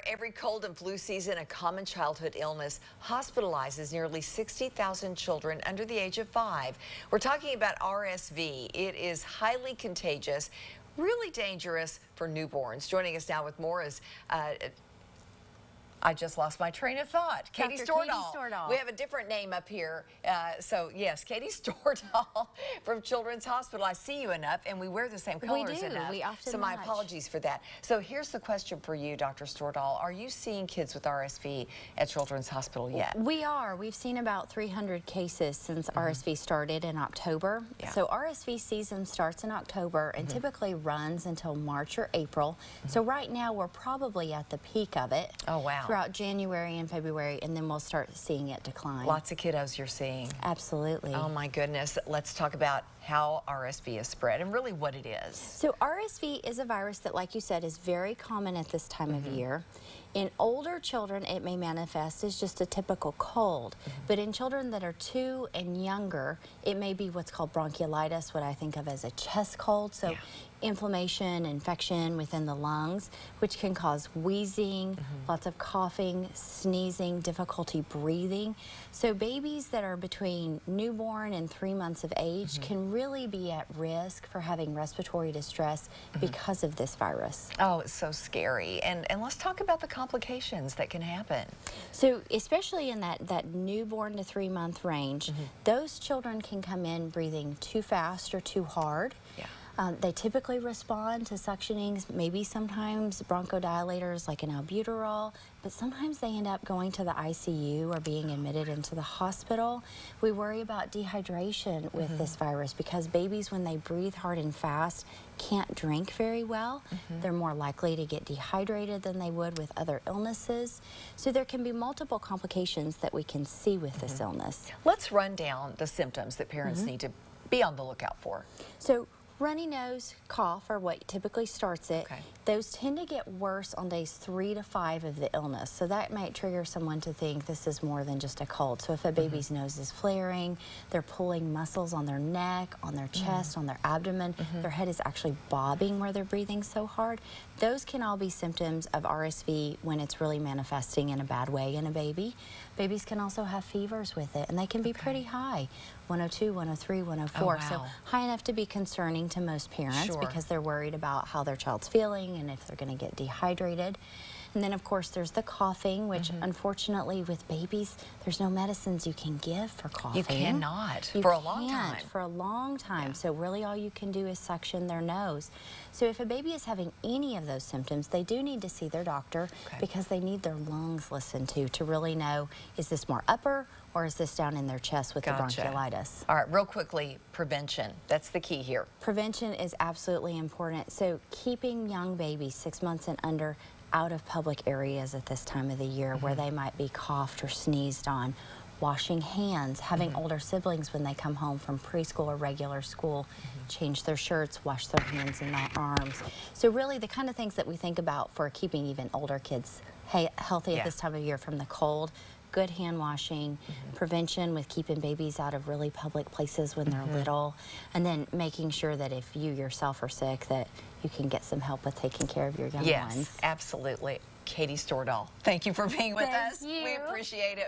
Every cold and flu season, a common childhood illness hospitalizes nearly 60,000 children under the age of 5. We're talking about RSV. It is highly contagious, really dangerous for newborns. Joining us now with more is I just lost my train of thought. Katie Stordahl. We have a different name up here. So, yes, Katie Stordahl from Children's Hospital. I see you enough, and we wear the same colors enough. We often so my apologies for that. So here's the question for you, Dr. Stordahl. Are you seeing kids with RSV at Children's Hospital yet? We are. We've seen about 300 cases since RSV started in October. Yeah. So RSV season starts in October and typically runs until March or April. So right now we're probably at the peak of it. Oh, wow. Throughout January and February, and then we'll start seeing it decline. Lots of kiddos you're seeing. Absolutely. Oh my goodness. Let's talk about how RSV is spread and really what it is. So RSV is a virus that, like you said, is very common at this time of year. In older children, it may manifest as just a typical cold, but in children that are 2 and younger, it may be what's called bronchiolitis, what I think of as a chest cold. So inflammation, infection within the lungs, which can cause wheezing, lots of coughing, sneezing, difficulty breathing. So babies that are between newborn and 3 months of age can really be at risk for having respiratory distress because of this virus. Oh, it's so scary. And let's talk about the complications that can happen. So especially in that newborn to 3 month range, those children can come in breathing too fast or too hard. Yeah. They typically respond to suctionings, maybe sometimes bronchodilators like an albuterol, but sometimes they end up going to the ICU or being admitted into the hospital. We worry about dehydration with this virus because babies, when they breathe hard and fast, can't drink very well. They're more likely to get dehydrated than they would with other illnesses. So there can be multiple complications that we can see with this illness. Let's run down the symptoms that parents need to be on the lookout for. So runny nose, cough are what typically starts it. Those tend to get worse on days 3 to 5 of the illness. So that might trigger someone to think this is more than just a cold. So if a baby's nose is flaring, they're pulling muscles on their neck, on their chest, on their abdomen, their head is actually bobbing where they're breathing so hard, those can all be symptoms of RSV when it's really manifesting in a bad way in a baby. Babies can also have fevers with it, and they can be pretty high, 102, 103, 104. So high enough to be concerning to most parents because they're worried about how their child's feeling and if they're going to get dehydrated. And then, of course, there's the coughing, which unfortunately with babies, there's no medicines you can give for coughing. You cannot You for a long time. For a long time. So really all you can do is suction their nose. So if a baby is having any of those symptoms, they do need to see their doctor because they need their lungs listened to really know, is this more upper or is this down in their chest with the bronchiolitis? All right, real quickly, prevention. That's the key here. Prevention is absolutely important. So keeping young babies 6 months and under out of public areas at this time of the year where they might be coughed or sneezed on, washing hands, having older siblings when they come home from preschool or regular school, change their shirts, wash their hands and their arms. So really the kind of things that we think about for keeping even older kids healthy at this time of year from the cold, good hand washing, prevention with keeping babies out of really public places when they're little, and then making sure that if you yourself are sick that you can get some help with taking care of your young ones. Yes, absolutely. Katie Stordahl, thank you for being with us. You. We appreciate it.